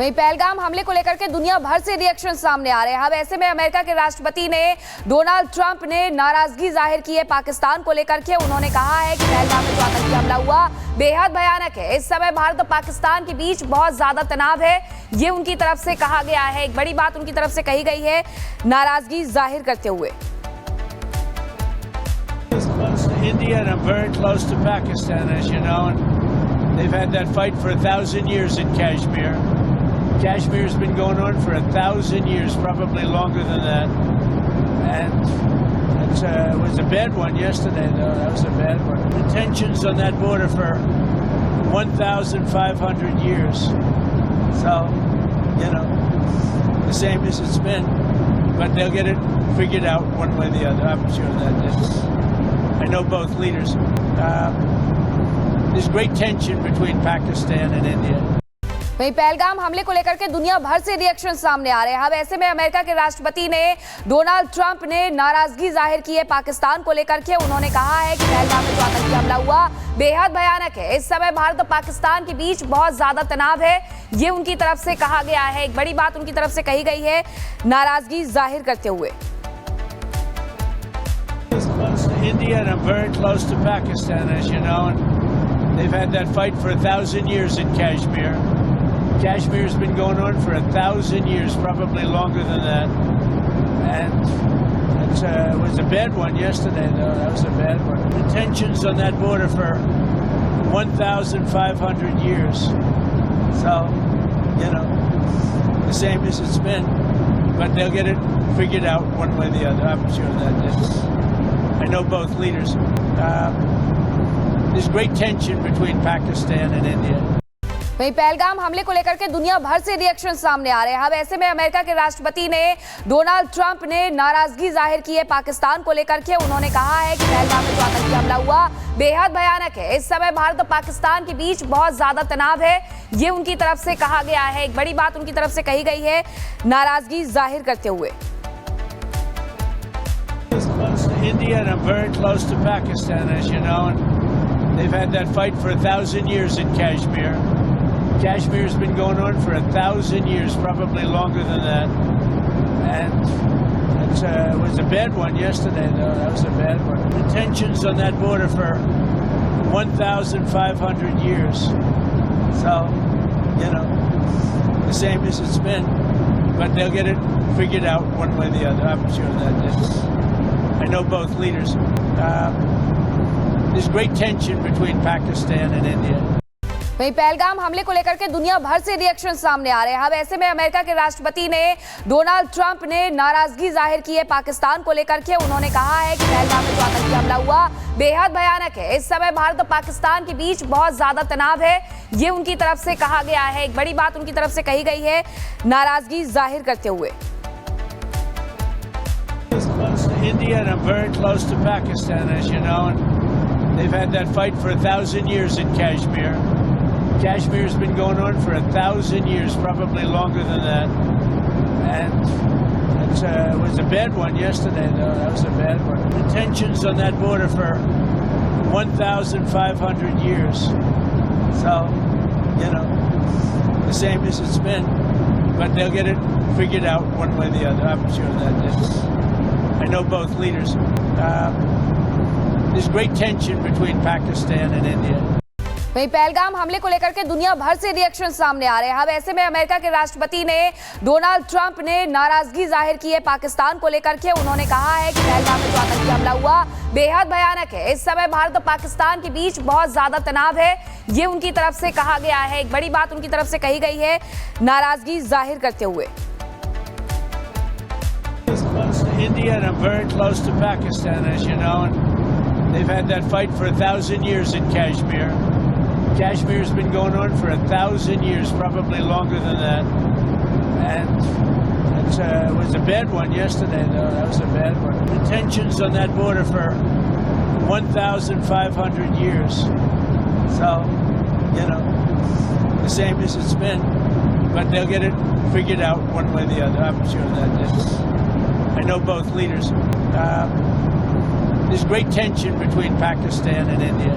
वहीं पहलगाम हमले को लेकर के दुनिया भर से रिएक्शन सामने आ रहे हैं। अब ऐसे में अमेरिका के राष्ट्रपति ने डोनाल्ड ट्रंप ने नाराजगी जाहिर की है पाकिस्तान को लेकर के। उन्होंने कहा है कि पहलगाम में जो आतंकी हमला हुआ बेहद भयानक है। इस समय भारत और पाकिस्तान के बीच बहुत ज्यादा तनाव है, ये उनकी तरफ से कहा गया है। एक बड़ी बात उनकी तरफ से कही गई है नाराजगी जाहिर करते हुए। India and I'm very close to Pakistan, as you know, and they've had that fight for 1,000 years in Kashmir. Kashmir has been going on for 1,000 years, probably longer than that. And it was a bad one yesterday, though. That was a bad one. The tensions on that border for 1,500 years. So, you know, the same as it's been. But they'll get it figured out one way or the other. I'm sure that is. I know both leaders. There's great tension between Pakistan and India. वहीं पहलगाम हमले को लेकर के दुनिया भर से reaction सामने आ रहे हैं। अब ऐसे में अमेरिका के राष्ट्रपति ने डोनाल्ड ट्रंप ने नाराजगी जाहिर की है पाकिस्तान को लेकर के। उन्होंने कहा है कि पहलगाम में जो आतंकी हमला हुआ बेहद भयानक है। इस समय भारत और पाकिस्तान के बीच बहुत ज्यादा तनाव है, ये उनकी तरफ से कहा गया है। एक बड़ी बात उनकी तरफ से कही गई है नाराजगी जाहिर करते हुए। India and I'm very close to Pakistan, as you know, and they've had that fight for 1,000 years in Kashmir. Kashmir has been going on for 1,000 years, probably longer than that. And it was a bad one yesterday, though. That was a bad one. The tensions on that border for 1,500 years. So, you know, the same as it's been. But they'll get it figured out one way or the other. I'm sure that is. I know both leaders. There's great tension between Pakistan and India. वहीं पहलगाम हमले को लेकर के दुनिया भर से reaction सामने आ रहे हैं। अब ऐसे में अमेरिका के राष्ट्रपति ने डोनाल्ड ट्रंप ने नाराजगी जाहिर की है पाकिस्तान को लेकर के। उन्होंने कहा है कि पहलगाम में जो आतंकी हमला हुआ बेहद भयानक है। इस समय भारत और पाकिस्तान के बीच बहुत ज्यादा तनाव है, ये उनकी तरफ से कहा गया है। एक बड़ी बात उनकी तरफ से कही गई है नाराजगी जाहिर करते हुए। India and I'm very close to Pakistan, as you know, and they've had that fight for 1,000 years in Kashmir. Kashmir has been going on for 1,000 years, probably longer than that. And it was a bad one yesterday, though. That was a bad one. The tensions on that border for 1,500 years. So, you know, the same as it's been. But they'll get it figured out one way or the other. I'm sure that is. I know both leaders. There's great tension between Pakistan and India. वहीं पहलगाम हमले को लेकर के दुनिया भर से reaction सामने आ रहे हैं। अब ऐसे में अमेरिका के राष्ट्रपति ने डोनाल्ड ट्रंप ने नाराजगी जाहिर की है पाकिस्तान को लेकर के। उन्होंने कहा है कि पहलगाम में जो आतंकी हमला हुआ बेहद भयानक है। इस समय भारत और पाकिस्तान के बीच बहुत ज्यादा तनाव है, ये उनकी तरफ से कहा गया है। एक बड़ी बात उनकी तरफ से कही गई है नाराजगी जाहिर करते हुए। India and I'm very close to Pakistan, as you know, and they've had that fight for 1,000 years in Kashmir. Kashmir has been going on for 1,000 years, probably longer than that. And it was a bad one yesterday, though. That was a bad one. The tensions on that border for 1,500 years. So, you know, the same as it's been. But they'll get it figured out one way or the other. I'm sure that is. I know both leaders. There's great tension between Pakistan and India. वहीं पहलगाम हमले को लेकर के दुनिया भर से reaction सामने आ रहे हैं। अब ऐसे में अमेरिका के राष्ट्रपति ने डोनाल्ड ट्रंप ने नाराजगी जाहिर की है पाकिस्तान को लेकर के। उन्होंने कहा है कि पहलगाम में जो आतंकी हमला हुआ बेहद भयानक है। इस समय भारत और पाकिस्तान के बीच बहुत ज्यादा तनाव है, ये उनकी तरफ से कहा गया है। एक बड़ी बात उनकी तरफ से कही गई है नाराजगी जाहिर करते हुए। India and I'm very close to Pakistan, as you know, and they've had that fight for 1,000 years in Kashmir. Kashmir has been going on for 1,000 years, probably longer than that. And it was a bad one yesterday, though. That was a bad one. The tensions on that border for 1,500 years. So, you know, the same as it's been. But they'll get it figured out one way or the other. I'm sure that is. I know both leaders. There's great tension between Pakistan and India.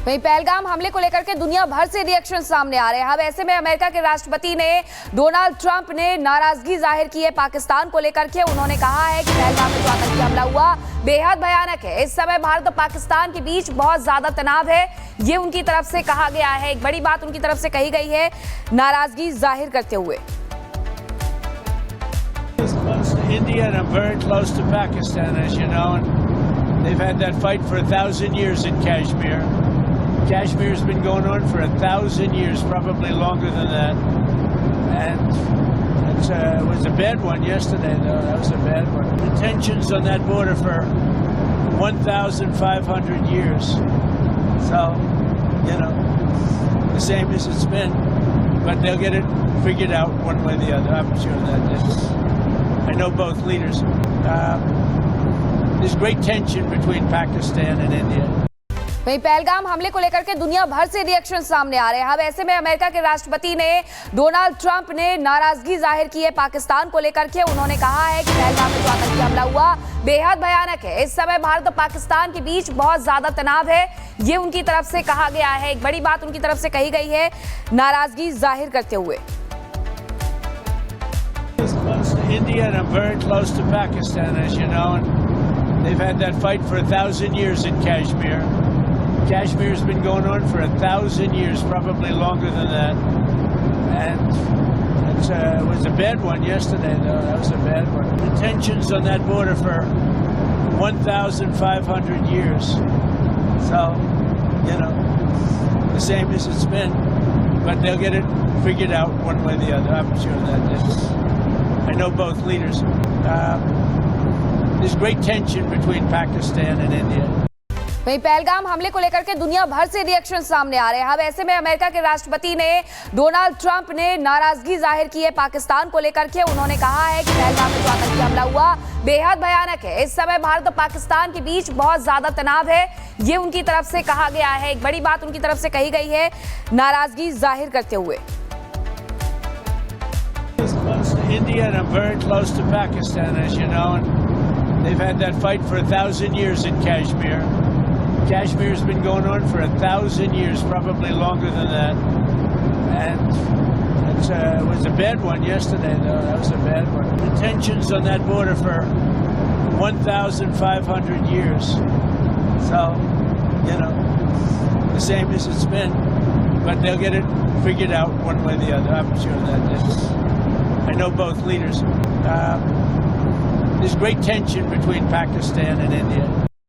वहीं पहलगाम हमले को लेकर के दुनिया भर से reaction सामने आ रहे हैं। अब ऐसे में अमेरिका के राष्ट्रपति ने डोनाल्ड ट्रंप ने नाराजगी जाहिर की है पाकिस्तान को लेकर के। उन्होंने कहा है कि पहलगाम में जो आतंकी हमला हुआ बेहद भयानक है। इस समय भारत और पाकिस्तान के बीच बहुत ज्यादा तनाव है, ये उनकी तरफ से कहा गया है। एक बड़ी बात उनकी तरफ से कही गई है नाराजगी जाहिर करते हुए। India and I'm very close to Pakistan, as you know, and they've had that fight for 1,000 years in Kashmir. Kashmir's been going on for 1,000 years, probably longer than that. And it was a bad one yesterday, though. That was a bad one. The tensions on that border for 1,500 years. So, you know, the same as it's been. But they'll get it figured out one way or the other. I'm sure that I know both leaders. There's great tension between Pakistan and India. वहीं पहलगाम हमले को लेकर के दुनिया भर से reaction सामने आ रहे हैं। अब ऐसे में अमेरिका के राष्ट्रपति ने डोनाल्ड ट्रंप ने नाराजगी जाहिर की है पाकिस्तान को लेकर के। उन्होंने कहा है कि पहलगाम में जो आतंकी हमला हुआ बेहद भयानक है। इस समय भारत और पाकिस्तान के बीच बहुत ज्यादा तनाव है, ये उनकी तरफ से कहा गया है। एक बड़ी बात उनकी तरफ से कही गई है नाराजगी जाहिर करते हुए। India and I'm very close to Pakistan, as you know, and they've had that fight for 1,000 years in Kashmir. Kashmir's been going on for 1,000 years, probably longer than that. And it was a bad one yesterday, though. That was a bad one. The tensions on that border for 1,500 years. So, you know, the same as it's been. But they'll get it figured out one way or the other. I'm sure that I know both leaders. There's great tension between Pakistan and India. वहीं पहलगाम हमले को लेकर के दुनिया भर से reaction सामने आ रहे हैं। अब ऐसे में अमेरिका के राष्ट्रपति ने डोनाल्ड ट्रंप ने नाराजगी जाहिर की है पाकिस्तान को लेकर के। उन्होंने कहा है कि पहलगाम में जो आतंकी हमला हुआ बेहद भयानक है। इस समय भारत और पाकिस्तान के बीच बहुत ज्यादा तनाव है, ये उनकी तरफ से कहा गया है। एक बड़ी बात उनकी तरफ से कही गई है नाराजगी जाहिर करते हुए। India and I'm very close to Pakistan, as you know, and they've had that fight for 1,000 years in Kashmir. Kashmir's been going on for 1,000 years, probably longer than that. And it was a bad one yesterday, though. That was a bad one. The tensions on that border for 1,500 years. So, you know, the same as it's been. But they'll get it figured out one way or the other. I'm sure that I know both leaders. There's great tension between Pakistan and India.